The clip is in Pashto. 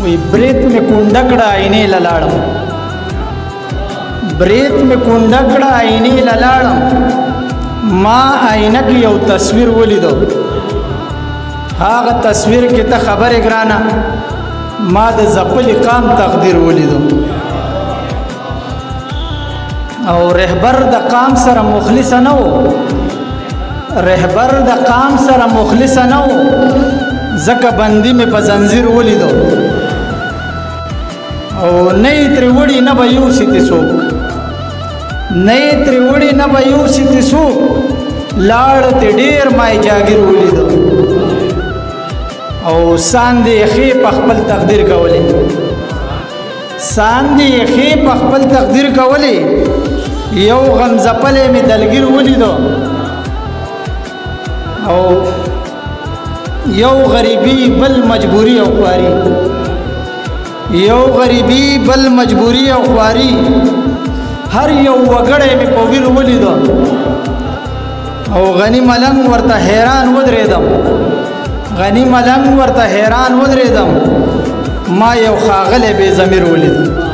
وی بریت می کونډکړه عینې لاړم بریت می کونډکړه عینې لاړم ما عینه کې یو تصویر ولیدو هغه تصویر کې ته خبره ګرانه ما د زپل قام تقدیر ولیدو او رهبر د قام سره مخلص نه و رهبر د قام سره مخلص نه و زکه بندي می په زنجیر ولیدو او نه تر وړي نه به یو سي څوک نه تر وړي نه به یو سي څوک لاړ ته ډیر مای جاګیر ولیدو او ساندې خې په خپل تقدیر کولې ساندې خې په خپل تقدیر کولې یو غم زپلې می دلګیر ولیدو او یو غریبی بل مجبوری او خواري یو غریبی بل مجبوری او خواري هر یو وګړې می په ویر ولیدو او غنی ملنګ ورته حیران ودرېدم غنی ملنګ ورته حیران ودرېدم ما یو خاغله بے ضمیر ولیدم